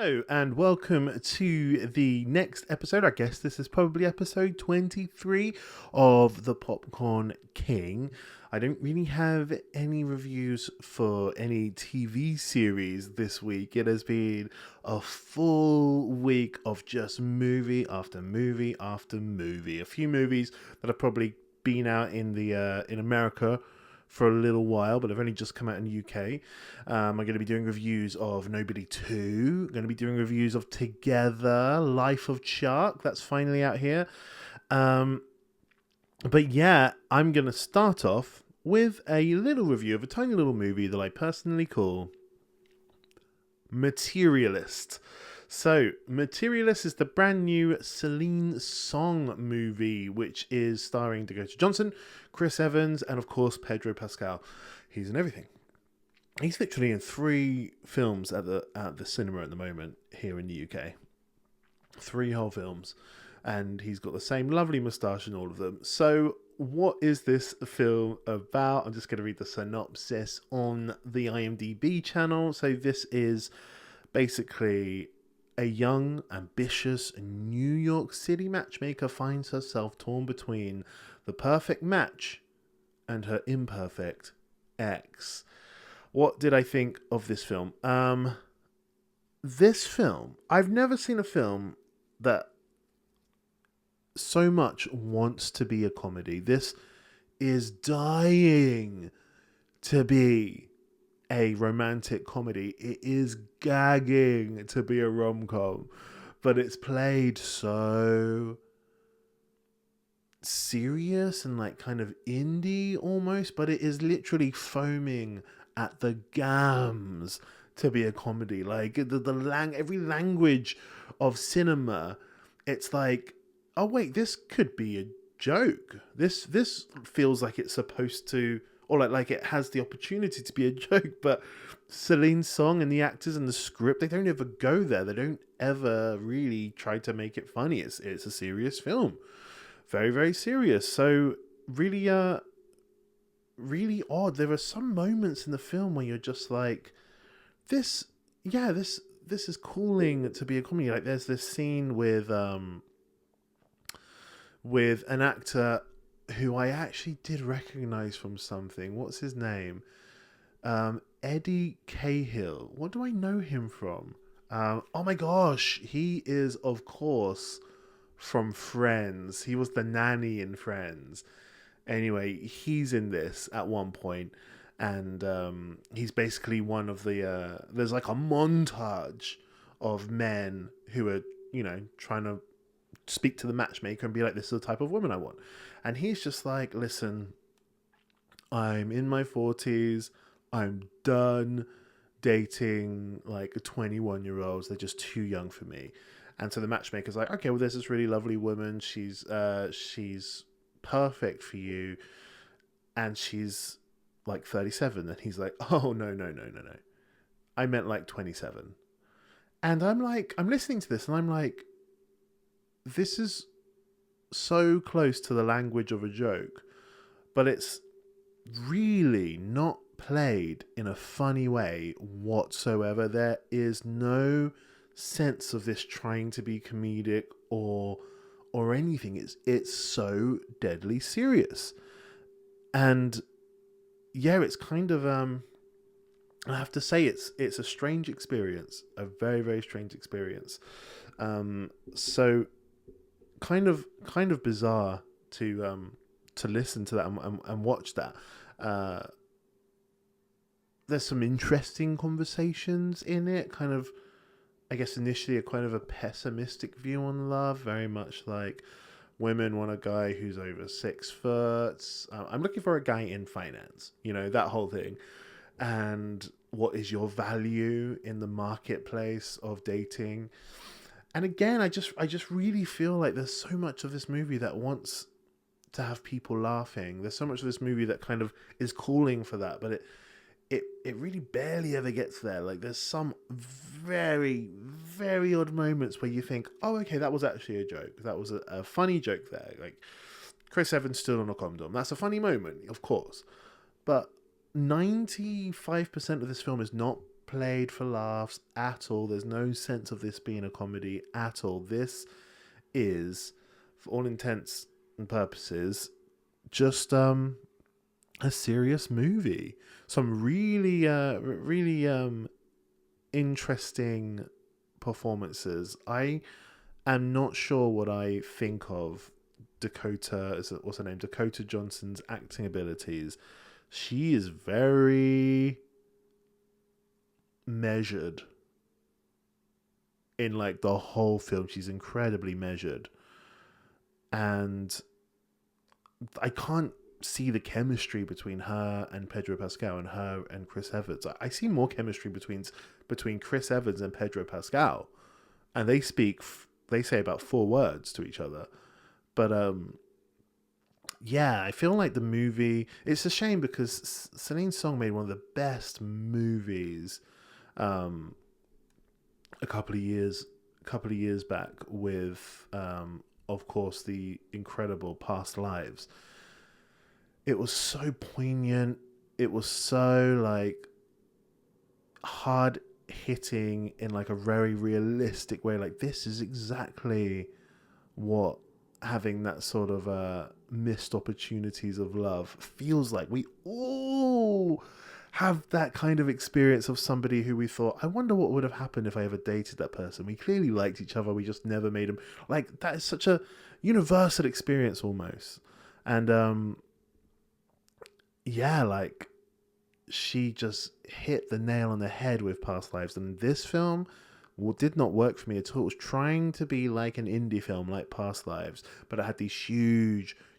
Hello and welcome to the next episode. I guess this is probably episode 23 of the Popcorn King. I don't really have any reviews for any TV series this week. It has been a full week of just movie after movie after movie. A few movies that have probably been out in America for a little while, but have only just come out in the UK. I'm going to be doing reviews of Nobody 2. Going to be doing reviews of Together, Life of Chuck. That's finally out here. But yeah, I'm going to start off with a little review of a tiny little movie that I personally call Materialist. So, Materialist is the brand new Celine Song movie, which is starring Dakota Johnson, Chris Evans, and of course Pedro Pascal. He's in everything. He's literally in 3 films at the cinema at the moment here in the UK. 3 whole films, and he's got the same lovely moustache in all of them. So, what is this film about? I'm just going to read the synopsis on the IMDb channel. So, this is basically a young, ambitious New York City matchmaker finds herself torn between the perfect match and her imperfect ex. What did I think of this film? This film, I've never seen a film that so much wants to be a comedy. This is dying to be a romantic comedy. It is gagging to be a rom-com, but it's played so serious and like kind of indie almost, but it is literally foaming at the gums to be a comedy. Like every language of cinema, it's like, oh wait, this could be a joke. This feels like it's supposed to, or like it has the opportunity to be a joke, but Celine's song and the actors and the script, they don't ever go there. They don't ever really try to make it funny. It's a serious film. Very, very serious. So really really odd. There are some moments in the film where you're just like, this is calling to be a comedy. Like there's this scene with an actor who I actually did recognize from something. What's his name? Eddie Cahill. What do I know him from? Oh my gosh, he is of course from Friends. He was the nanny in Friends. Anyway, he's in this at one point, and he's basically one of the. There's like a montage of men who are, trying to speak to the matchmaker and be like, this is the type of woman I want. And he's just like, listen, I'm in my 40s. I'm done dating like 21-year-olds. They're just too young for me. And so the matchmaker's like, okay, well, there's this really lovely woman. She's perfect for you. And she's like 37. And he's like, oh, no. I meant like 27. And I'm listening to this and I'm like, this is so close to the language of a joke, but it's really not played in a funny way whatsoever. There is no sense of this trying to be comedic or anything. It's so deadly serious. And yeah, it's kind of I have to say it's a strange experience, a very, very strange experience. So kind of bizarre to listen to that and watch that. There's some interesting conversations in it. Kind of, I guess initially a kind of a pessimistic view on love, very much like women want a guy who's over 6 foot. I'm looking for a guy in finance, that whole thing. And what is your value in the marketplace of dating? And again, I just really feel like there's so much of this movie that wants to have people laughing. There's so much of this movie that kind of is calling for that, but it really barely ever gets there. Like there's some very, very odd moments where you think, oh, okay, that was actually a joke. That was a funny joke there. Like Chris Evans stood on a condom. That's a funny moment, of course. But 95% of this film is not played for laughs at all. There's no sense of this being a comedy at all. This is, for all intents and purposes, just a serious movie. Some really interesting performances. I am not sure what I think of what's her name? Dakota Johnson's acting abilities. She is very measured in like the whole film. She's incredibly measured, and I can't see the chemistry between her and Pedro Pascal and her and Chris Evans. I see more chemistry between Chris Evans and Pedro Pascal, and they say about 4 words to each other. But yeah, I feel like the movie. It's a shame because Celine Song made one of the best movies a couple of years back with of course the incredible Past Lives. It was so poignant. It was so like hard hitting in like a very realistic way. Like, this is exactly what having that sort of missed opportunities of love feels like. We all have that kind of experience of somebody who we thought, I wonder what would have happened if I ever dated that person. We clearly liked each other, we just never made them. Like, that is such a universal experience almost. And yeah, like, she just hit the nail on the head with Past Lives. And this film did not work for me at all. It was trying to be like an indie film like Past Lives, but it had these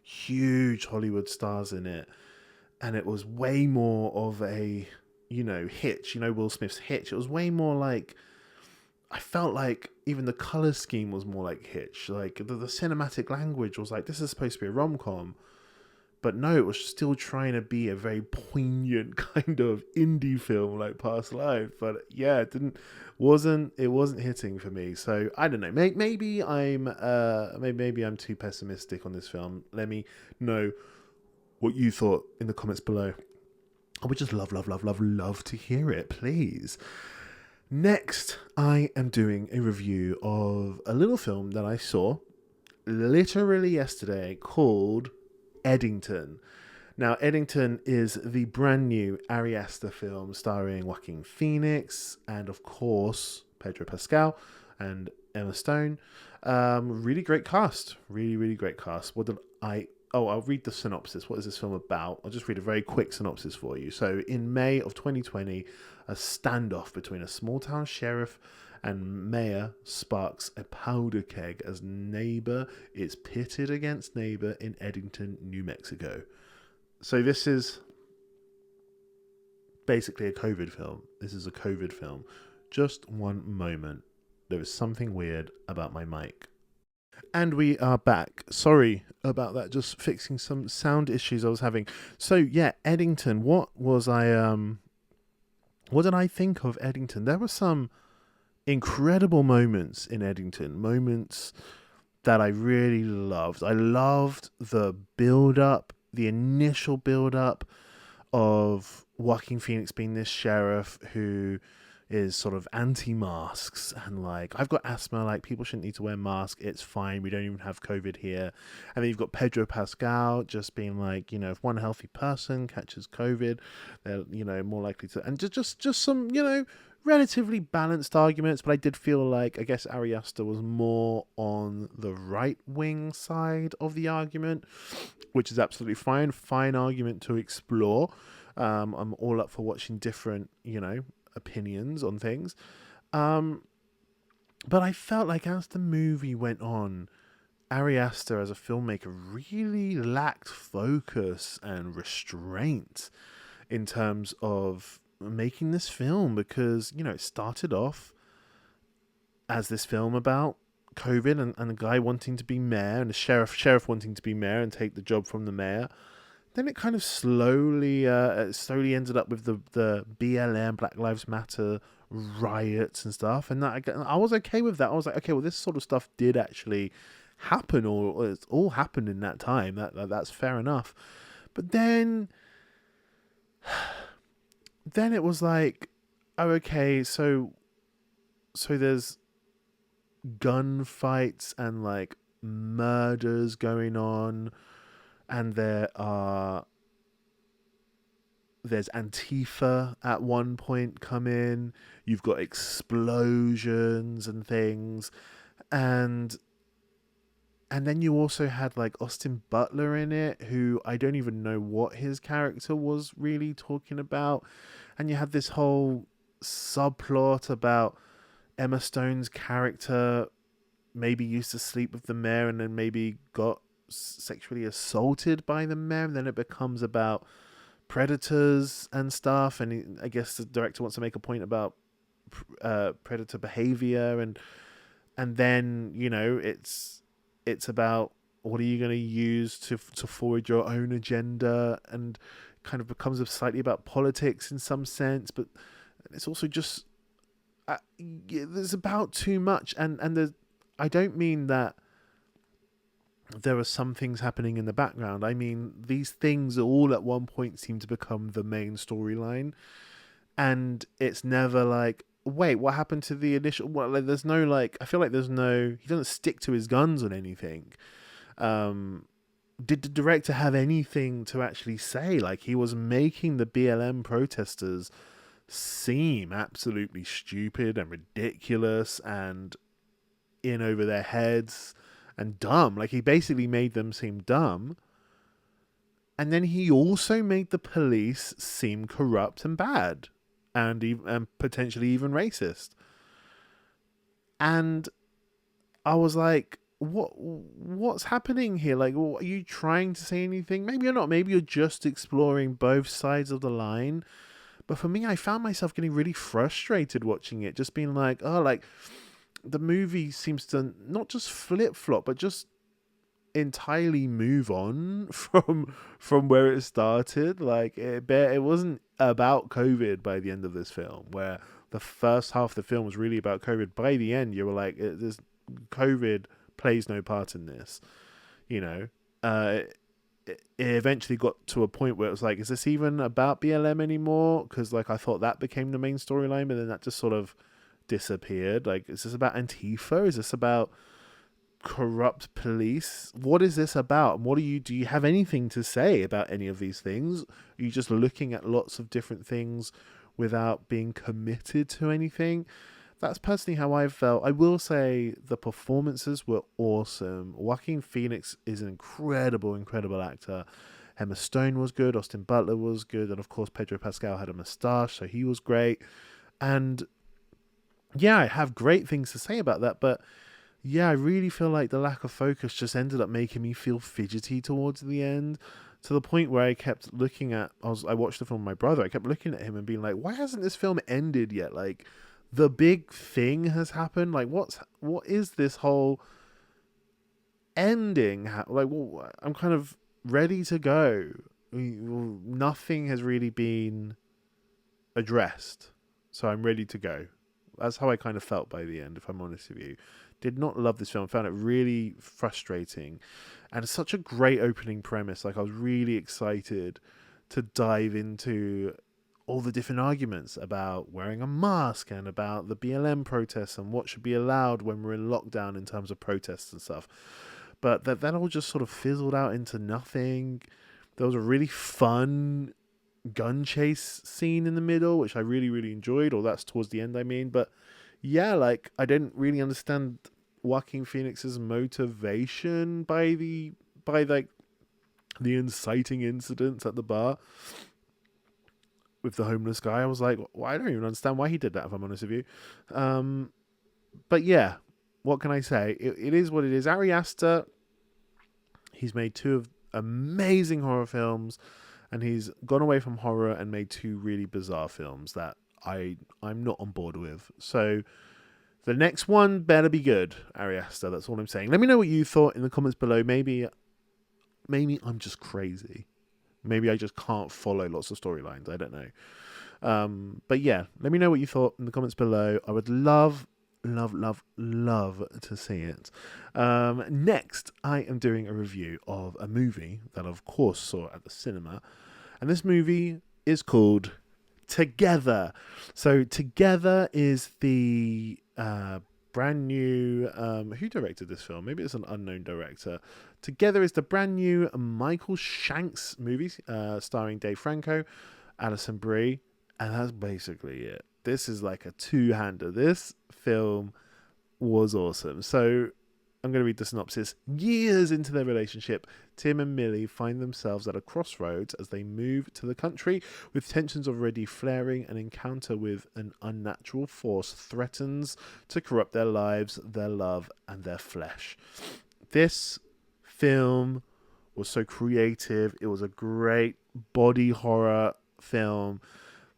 huge Hollywood stars in it. And it was way more of a, Hitch, Will Smith's Hitch. It was way more like, I felt like even the color scheme was more like Hitch. Like, the cinematic language was like, this is supposed to be a rom-com. But no, it was still trying to be a very poignant kind of indie film like Past Life. But yeah, it wasn't hitting for me. So I don't know. Maybe I'm too pessimistic on this film. Let me know what you thought in the comments below. I would just love to hear it, please. Next, I am doing a review of a little film that I saw literally yesterday called Eddington. Now, Eddington is the brand new Ari Aster film starring Joaquin Phoenix and, of course, Pedro Pascal and Emma Stone. Really great cast. Really great cast. I'll read the synopsis. What is this film about? I'll just read a very quick synopsis for you. So, in May of 2020, a standoff between a small-town sheriff and mayor sparks a powder keg as neighbor is pitted against neighbor in Eddington, New Mexico. So this is basically a COVID film. This is a COVID film. Just one moment. There is something weird about my mic. And we are back. Sorry about that. Just fixing some sound issues I was having. So yeah, Eddington. What did I think of Eddington? There were some incredible moments in Eddington, moments that I really loved. I loved the build-up, the initial build-up of Joaquin Phoenix being this sheriff who is sort of anti-masks and like, I've got asthma, like people shouldn't need to wear masks, it's fine, we don't even have COVID here. And then you've got Pedro Pascal just being like, if one healthy person catches COVID, they're more likely to, and just some, relatively balanced arguments. But I did feel like, I guess Ari Aster was more on the right-wing side of the argument, which is absolutely fine argument to explore. I'm all up for watching different, opinions on things. But I felt like as the movie went on, Ari Aster as a filmmaker really lacked focus and restraint in terms of making this film, because it started off as this film about COVID and a guy wanting to be mayor and a sheriff wanting to be mayor and take the job from the mayor. Then it kind of slowly ended up with the BLM, Black Lives Matter riots and stuff, and I was okay with that. I was like, okay, well, this sort of stuff did actually happen, or it's all happened in that time. That's fair enough. But then it was like, oh, okay, so there's gunfights and like murders going on, and there's Antifa at one point come in. You've got explosions and things, and then you also had like Austin Butler in it, who I don't even know what his character was really talking about. And you had this whole subplot about Emma Stone's character maybe used to sleep with the mayor and then maybe got sexually assaulted by the mayor, and then it becomes about predators and stuff. And I guess the director wants to make a point about predator behavior, and then it's about what are you going to use to forward your own agenda, and kind of becomes slightly about politics in some sense, but it's also just there's about too much, and there's, I don't mean that there are some things happening in the background. I mean, these things all at one point seem to become the main storyline, and it's never like, wait, what happened to the initial? Well, like, there's no like, I feel like there's no, he doesn't stick to his guns on anything. Did the director have anything to actually say? Like, he was making the BLM protesters seem absolutely stupid and ridiculous and in over their heads and dumb. Like, he basically made them seem dumb. And then he also made the police seem corrupt and bad, and potentially even racist. And I was like, what's happening here? Like, are you trying to say anything? Maybe you're not. Maybe you're just exploring both sides of the line. But for me, I found myself getting really frustrated watching it, just being like, oh, like, the movie seems to not just flip-flop, but just entirely move on from where it started. Like, it wasn't about COVID by the end of this film, where the first half of the film was really about COVID. By the end, you were like, this COVID plays no part in this. It eventually got to a point where it was like, is this even about BLM anymore? Because like, I thought that became the main storyline, but then that just sort of disappeared. Like, is this about Antifa? Is this about corrupt police? What is this about? And do you have anything to say about any of these things? Are you just looking at lots of different things without being committed to anything? That's personally how I felt. I will say the performances were awesome. Joaquin Phoenix is an incredible actor. Emma Stone was good. Austin Butler was good. And of course, Pedro Pascal had a moustache, so he was great. And yeah, I have great things to say about that. But yeah, I really feel like the lack of focus just ended up making me feel fidgety towards the end, to the point where I kept looking at, I watched the film with my brother. I kept looking at him and being like, why hasn't this film ended yet? Like, the big thing has happened. Like, what is this whole ending? Like, well, I'm kind of ready to go. Nothing has really been addressed, so I'm ready to go. That's how I kind of felt by the end, if I'm honest with you. Did not love this film. Found it really frustrating, and it's such a great opening premise. Like, I was really excited to dive into all the different arguments about wearing a mask and about the BLM protests and what should be allowed when we're in lockdown in terms of protests and stuff. But that all just sort of fizzled out into nothing. There was a really fun gun chase scene in the middle, which I really enjoyed, or that's towards the end, I mean. But yeah, like, I didn't really understand Joaquin Phoenix's motivation by like the inciting incidents at the bar with the homeless guy. I was like, well, I don't even understand why he did that, if I'm honest with you. But yeah, what can I say? It is what it is. Ari Aster, he's made 2 amazing horror films, and he's gone away from horror and made 2 really bizarre films that I'm not on board with. So the next one better be good, Ari Aster. That's all I'm saying. Let me know what you thought in the comments below. Maybe I'm just crazy. Maybe I just can't follow lots of storylines. I don't know. But yeah, let me know what you thought in the comments below. I would love to see it. Next, I am doing a review of a movie that I, of course, saw at the cinema. And this movie is called Together. So Together is the brand new who directed this film? Maybe it's an unknown director. Together is the brand new Michael Shanks movie starring Dave Franco, Alison Brie, and that's basically it. This is like a two-hander. This film was awesome. So I'm going to read the synopsis. Years into their relationship, Tim and Millie find themselves at a crossroads as they move to the country, with tensions already flaring. An encounter with an unnatural force threatens to corrupt their lives, their love, and their flesh. This film was so creative. It was a great body horror film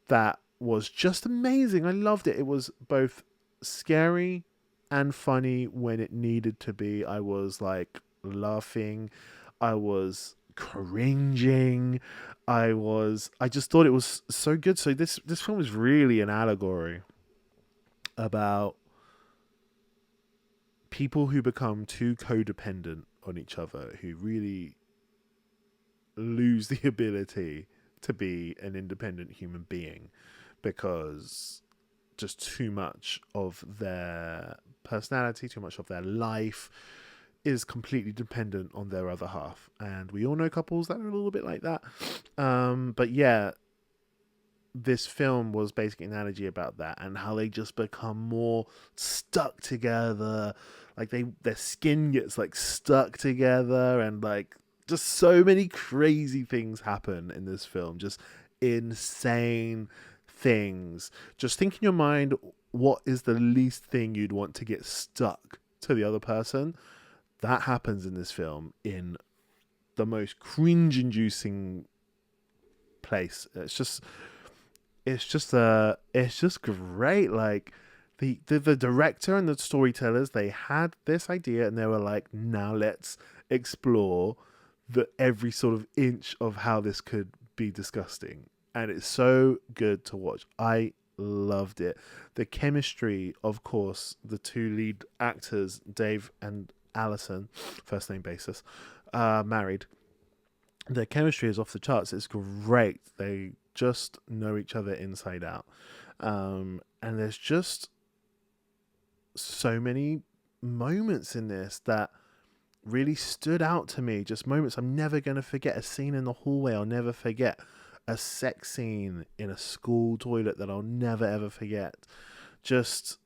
that was just amazing. I loved it. It was both scary and funny when it needed to be. I was like laughing, I was cringing, I just thought it was so good. So this film is really an allegory about people who become too codependent on each other, who really lose the ability to be an independent human being because just too much of their personality, too much of their life is completely dependent on their other half. And we all know couples that are a little bit like that. But yeah, this film was basically an analogy about that and how they just become more stuck together. Like their skin gets like stuck together, and like just so many crazy things happen in this film. Just insane things. Just think in your mind, what is the least thing you'd want to get stuck to the other person? That happens in this film in the most cringe-inducing place. It's just great. Like the director and the storytellers, they had this idea and they were like, now let's explore every sort of inch of how this could be disgusting. And it's so good to watch. I loved it. The chemistry, of course, the two lead actors, Dave and Alison, first name basis, married. Their chemistry is off the charts. It's great. They just know each other inside out. And there's just so many moments in this that really stood out to me. Just moments I'm never going to forget. A scene in the hallway I'll never forget. A sex scene in a school toilet that I'll never ever forget. Just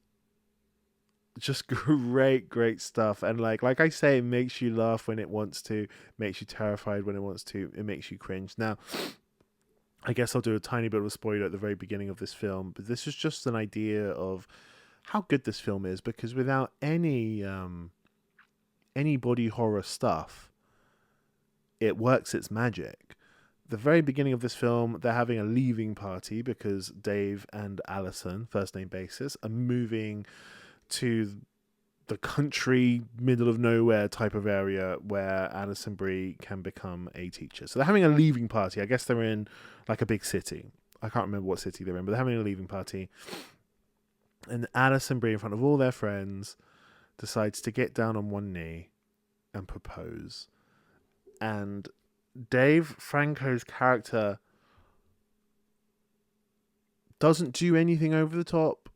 great stuff. And like I say, it makes you laugh when it wants to, makes you terrified when it wants to, it makes you cringe. Now, I guess I'll do a tiny bit of a spoiler at the very beginning of this film, but this is just an idea of how good this film is, because without any body horror stuff, it works its magic. The very beginning of this film, they're having a leaving party because Dave and Alison, first name basis, are moving to the country, middle of nowhere type of area where Alison Brie can become a teacher. So they're having a leaving party. I guess they're in like a big city. I can't remember what city they're in, but they're having a leaving party. And Alison Brie, in front of all their friends, decides to get down on one knee and propose. And Dave Franco's character doesn't do anything over the top.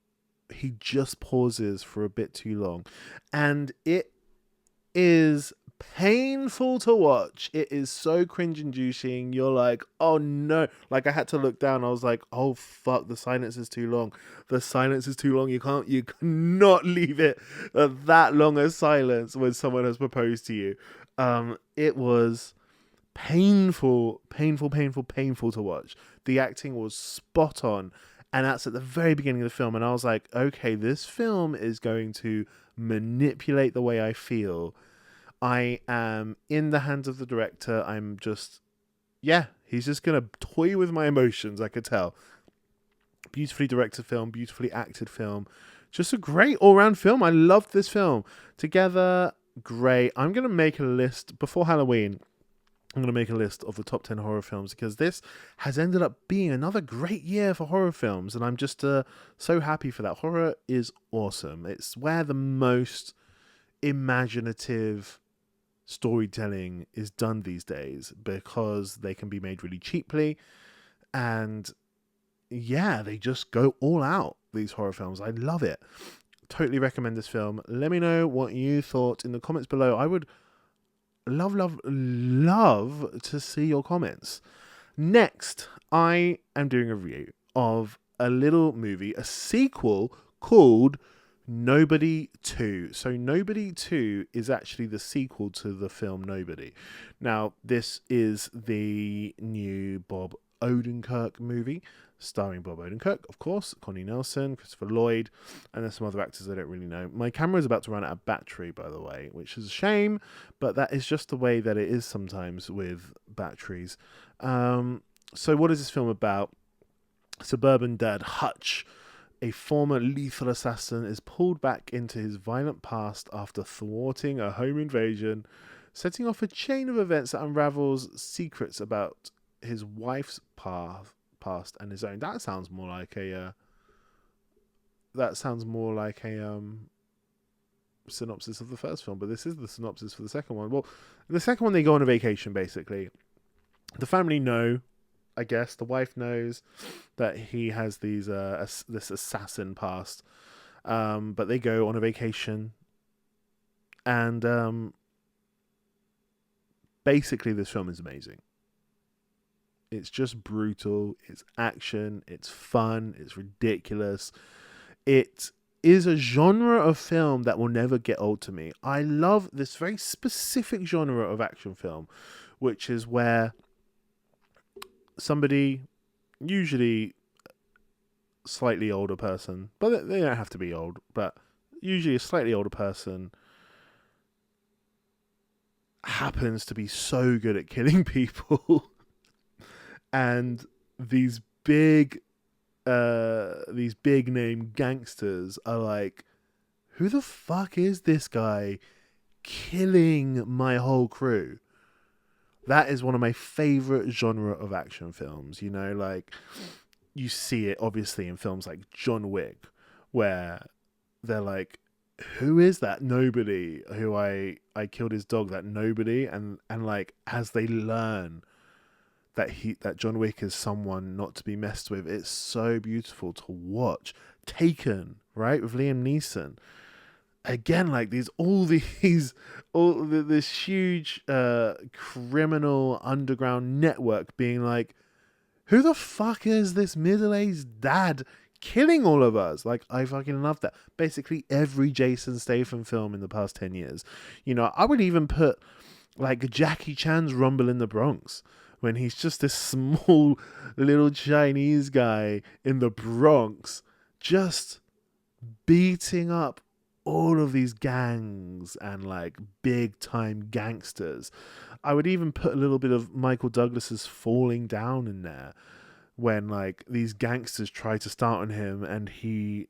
He just pauses for a bit too long. And it is painful to watch. It is so cringe-inducing. You're like, oh no. Like, I had to look down. I was like, oh fuck, the silence is too long. The silence is too long. You cannot leave it that long a silence when someone has proposed to you. It was painful to watch. The acting was spot on, and that's at the very beginning of the film. And I was like, okay, this film is going to manipulate the way I feel. I am in the hands of the director. I'm just, he's just gonna toy with my emotions. I could tell. Beautifully directed film, beautifully acted film, just a great all-round film. I loved this film. Together, great. I'm gonna make a list before Halloween. I'm going to make a list of the top 10 horror films, because this has ended up being another great year for horror films. And I'm just so happy for that. Horror is awesome. It's where the most imaginative storytelling is done these days, because they can be made really cheaply. And yeah, they just go all out, these horror films. I love it. Totally recommend this film. Let me know what you thought in the comments below. I would love to see your comments. Next, I am doing a review of a little movie, a sequel called Nobody 2. So Nobody 2 is actually the sequel to the film Nobody. Now, this is the new Bob Odenkirk movie, starring Bob Odenkirk, of course, Connie Nelson, Christopher Lloyd, and there's some other actors I don't really know. My camera is about to run out of battery, by the way, which is a shame, but that is just the way that it is sometimes with batteries. So what is this film about? Suburban dad Hutch, a former lethal assassin, is pulled back into his violent past after thwarting a home invasion, setting off a chain of events that unravels secrets about his wife's past and his own. That sounds more like a synopsis of the first film, but this is the synopsis for the second one. Well, the second one, they go on a vacation, basically. The family know, I guess, the wife knows that he has these this assassin past, but they go on a vacation, and basically this film is amazing. It's just brutal, it's action, it's fun, it's ridiculous. It is a genre of film that will never get old to me. I love this very specific genre of action film, which is where somebody, usually slightly older person, but they don't have to be old, but usually a slightly older person, happens to be so good at killing people and these big name gangsters are like, who the fuck is this guy killing my whole crew? That is one of my favorite genre of action films. You know, like, you see it obviously in films like John Wick, where they're like, who is that nobody who I killed his dog, that nobody? And like, as they learn that John Wick is someone not to be messed with, it's so beautiful to watch. Taken, right, with Liam Neeson. Again, like, this huge criminal underground network being like, who the fuck is this middle-aged dad killing all of us? Like, I fucking love that. Basically every Jason Statham film in the past 10 years. You know, I would even put like Jackie Chan's Rumble in the Bronx, when he's just this small little Chinese guy in the Bronx, just beating up all of these gangs and like big time gangsters. I would even put a little bit of Michael Douglas's Falling Down in there, when like these gangsters try to start on him and he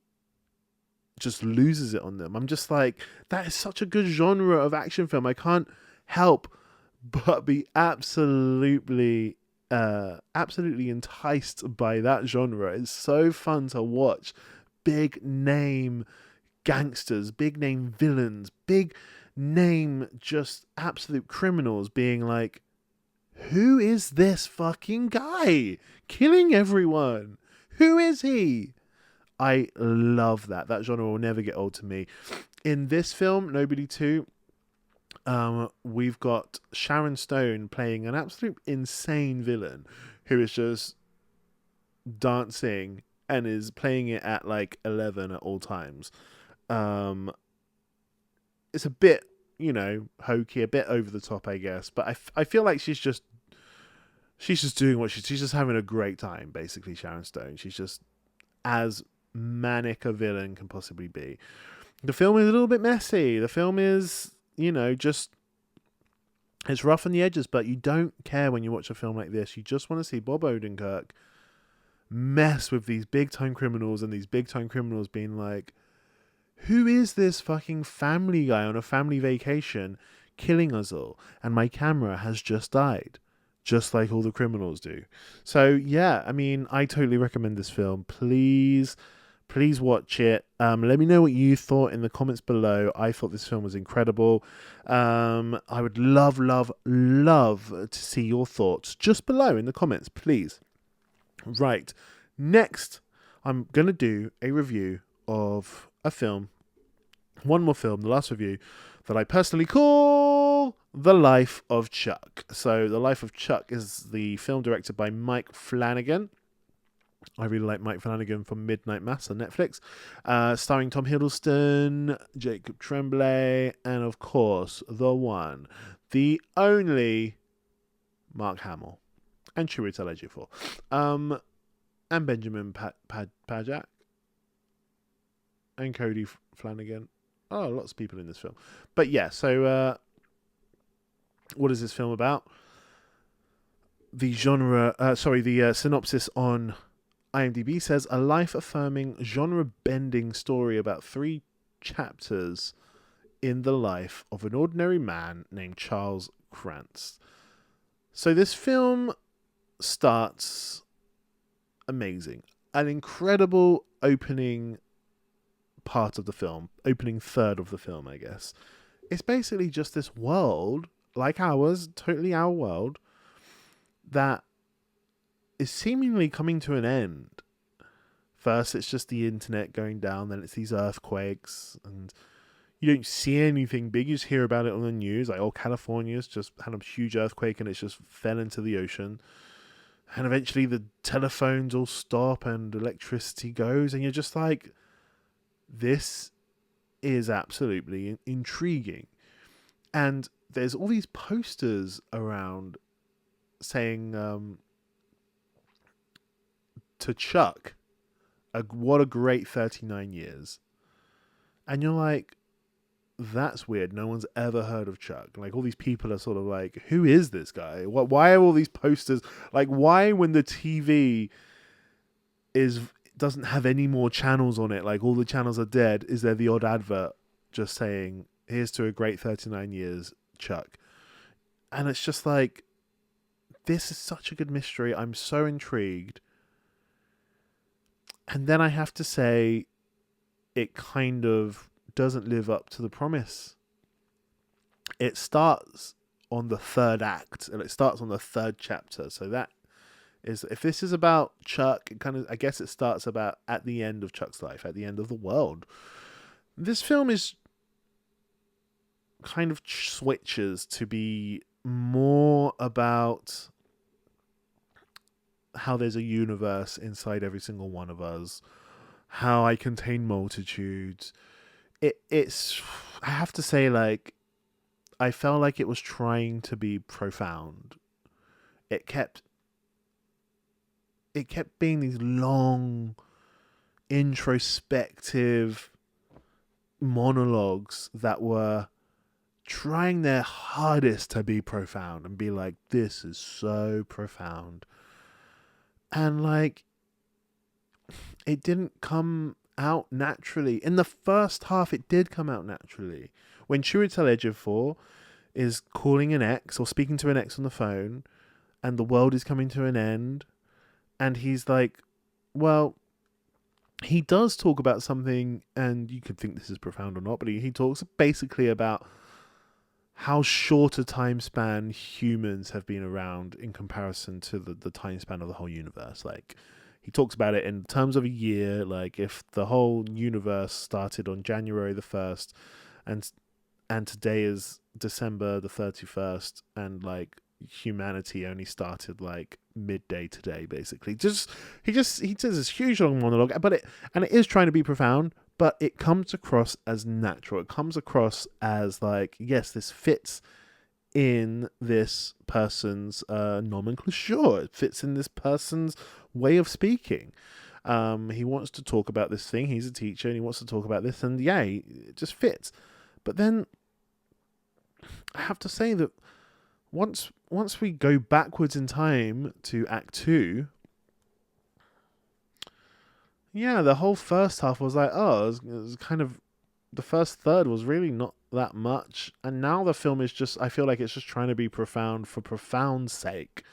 just loses it on them. I'm just like, that is such a good genre of action film. I can't help but be absolutely enticed by that genre. It's so fun to watch big name gangsters, big name villains, big name just absolute criminals being like, who is this fucking guy killing everyone? Who is he? I love that. That genre will never get old to me. In this film, Nobody 2, we've got Sharon Stone playing an absolute insane villain who is just dancing and is playing it at like 11 at all times. It's a bit, you know, hokey, a bit over the top, I guess, but I feel like she's just doing what she's just having a great time, basically. Sharon Stone, she's just as manic a villain can possibly be. The film is a little bit messy. The film is, you know, just, it's rough on the edges, but you don't care when you watch a film like this. You just want to see Bob Odenkirk mess with these big time criminals, and these big time criminals being like, who is this fucking family guy on a family vacation killing us all? And my camera has just died, just like all the criminals do. So yeah, I mean, I totally recommend this film. Please watch it. Let me know what you thought in the comments below. I thought this film was incredible. I would love to see your thoughts just below in the comments, please. Right, Next, I'm going to do a review of a film, one more film, the last review, that I personally call The Life of Chuck. So, The Life of Chuck is the film directed by Mike Flanagan. I really like Mike Flanagan from Midnight Mass on Netflix, starring Tom Hiddleston, Jacob Tremblay, and of course, the one, the only Mark Hamill, and Chiwetel Ejiofor, and Benjamin Pajak, and Cody Flanagan. Oh, lots of people in this film. But yeah, so what is this film about? The synopsis on IMDb says a life-affirming, genre-bending story about 3 chapters in the life of an ordinary man named Charles Krantz. So this film starts amazing. An incredible opening part of the film, opening third of the film, I guess. It's basically just this world, like ours, totally our world, that is seemingly coming to an end. First, it's just the internet going down, then it's these earthquakes, and you don't see anything big. You just hear about it on the news, like, California's just had a huge earthquake and it's just fell into the ocean. And eventually the telephones all stop and electricity goes, and you're just like, this is absolutely intriguing. And there's all these posters around saying, to Chuck, what a great 39 years. And you're like, that's weird. No one's ever heard of Chuck. Like, all these people are sort of like, who is this guy? Why are all these posters? Like, why, when the TV doesn't have any more channels on it, like all the channels are dead, is there the odd advert just saying, here's to a great 39 years, Chuck? And it's just like, this is such a good mystery. I'm so intrigued. And then I have to say, it kind of doesn't live up to the promise. It starts on the third act, and it starts on the third chapter. So that is, if this is about Chuck, it kind of, I guess it starts about at the end of Chuck's life, at the end of the world. This film is kind of switches to be more about how there's a universe inside every single one of us, how I contain multitudes. It's, I have to say, like, I felt like it was trying to be profound. It kept being these long, introspective monologues that were trying their hardest to be profound and be like, this is so profound. And, like, it didn't come out naturally. In the first half, it did come out naturally. When Chiwetel Ejiofor is calling an ex or speaking to an ex on the phone, and the world is coming to an end, and he's like, well, he does talk about something, and you could think this is profound or not, but he talks basically about how short a time span humans have been around in comparison to the time span of the whole universe. Like, he talks about it in terms of a year. Like, if the whole universe started on January the 1st, and today is December the 31st, and, like, humanity only started, like, midday today, basically. He says this huge long monologue, but it is trying to be profound, but it comes across as natural. It comes across as, like, yes, this fits in this person's nomenclature. It fits in this person's way of speaking. He wants to talk about this thing. He's a teacher, and he wants to talk about this, and yeah, it just fits. But then I have to say that once we go backwards in time to Act 2, yeah, the whole first half was like, oh, it was kind of, the first third was really not that much. And now the film is just, I feel like it's just trying to be profound for profound's sake.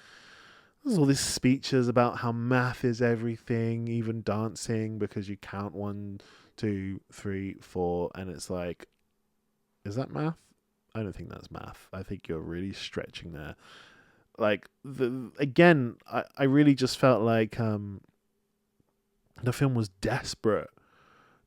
There's all these speeches about how math is everything, even dancing, because you count 1, 2, 3, 4, and it's like, is that math? I don't think that's math. I think you're really stretching there. Like, I really just felt like The film was desperate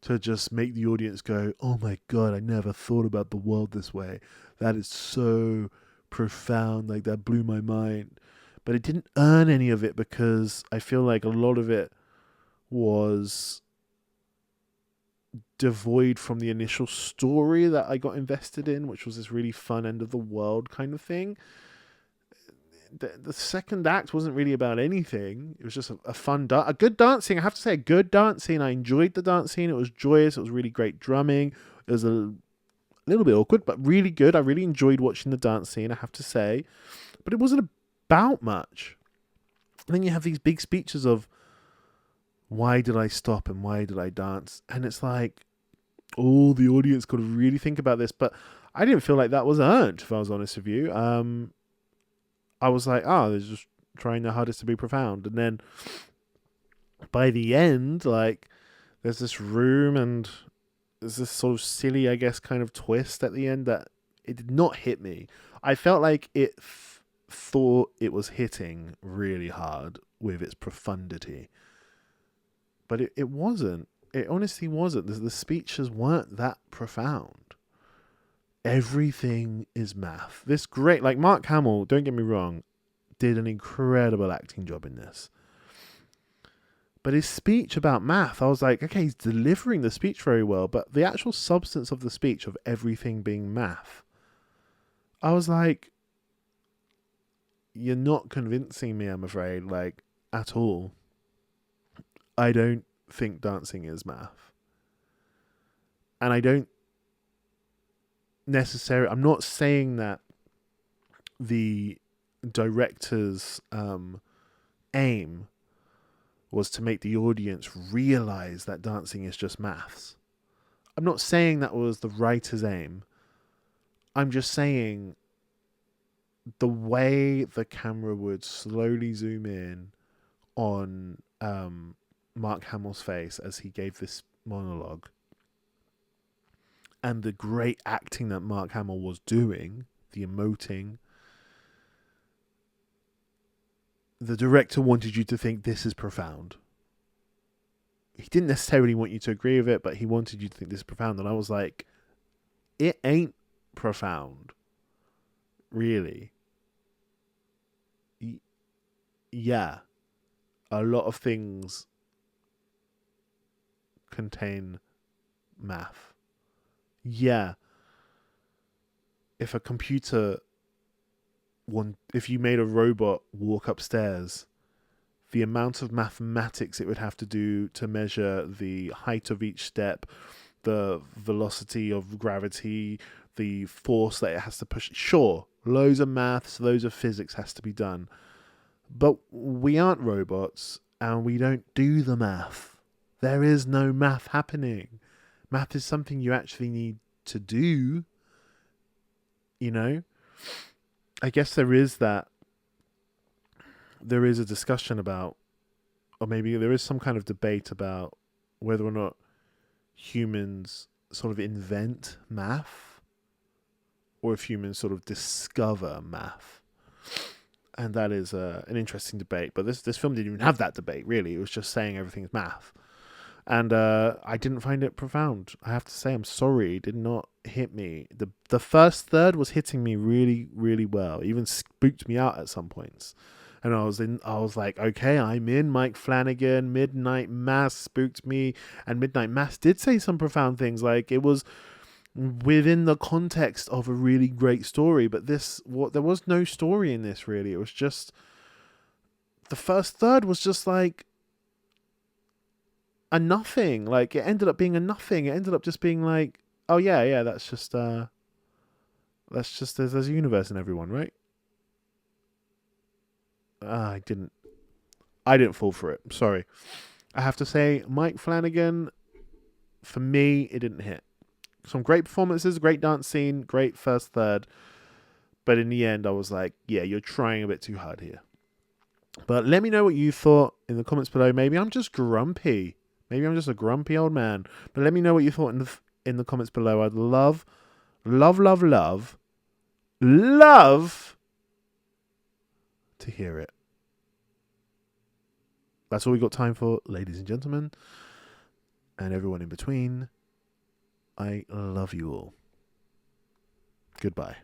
to just make the audience go, oh my God, I never thought about the world this way. That is so profound. Like, that blew my mind. But it didn't earn any of it because I feel like a lot of it was devoid from the initial story that I got invested in, which was this really fun end of the world kind of thing. The second act wasn't really about anything. It was just a fun, a good dance scene. I have to say, a good dance scene. I enjoyed the dance scene. It was joyous. It was really great drumming. It was a little bit awkward, but really good. I really enjoyed watching the dance scene, I have to say. But it wasn't about much. And then you have these big speeches of, why did I stop and why did I dance? And it's like, oh, the audience got to really think about this. But I didn't feel like that was earned, if I was honest with you. I was like, they're just trying their hardest to be profound. And then by the end, like, there's this room and there's this sort of silly, I guess, kind of twist at the end that it did not hit me. I felt like it thought it was hitting really hard with its profundity. But it wasn't. It honestly wasn't. The speeches weren't that profound. Everything is math. This great, like, Mark Hamill, don't get me wrong, did an incredible acting job in this. But his speech about math, I was like, okay, he's delivering the speech very well, but the actual substance of the speech of everything being math, I was like, you're not convincing me, I'm afraid, like, at all. I don't think dancing is math. And I don't necessarily, I'm not saying that the director's aim was to make the audience realize that dancing is just maths. I'm not saying that was the writer's aim. I'm just saying the way the camera would slowly zoom in on Mark Hamill's face as he gave this monologue, and the great acting that Mark Hamill was doing, the emoting, the director wanted you to think this is profound. He didn't necessarily want you to agree with it, but he wanted you to think this is profound. And I was like, it ain't profound, really. Yeah, a lot of things contain math. Yeah, if a computer, if you made a robot walk upstairs, the amount of mathematics it would have to do to measure the height of each step, the velocity of gravity, the force that it has to push. Sure, loads of maths, loads of physics has to be done. But we aren't robots, and we don't do the math. There is no math happening. Math is something you actually need to do. You know? I guess there is a discussion about, or maybe there is some kind of debate about whether or not humans sort of invent math, or if humans sort of discover math. And that is an interesting debate. But this film didn't even have that debate, really. It was just saying everything is math. And I didn't find it profound. I have to say, I'm sorry. It did not hit me. The first third was hitting me really, really well. It even spooked me out at some points. And I was like, okay, I'm in. Mike Flanagan, Midnight Mass spooked me. And Midnight Mass did say some profound things. Like, it was within the context of a really great story. But there was no story in this, really. It was just, the first third was just like a nothing. Like, it ended up being a nothing. It ended up just being like, oh yeah, that's just there's a universe in everyone, right? I didn't fall for it. Sorry. I have to say, Mike Flanagan, for me, it didn't hit. Some great performances, great dance scene, great first third. But in the end, I was like, yeah, you're trying a bit too hard here. But let me know what you thought in the comments below. Maybe I'm just grumpy. Maybe I'm just a grumpy old man. But let me know what you thought in the comments below. I'd love to hear it. That's all we got time for, ladies and gentlemen, and everyone in between. I love you all. Goodbye.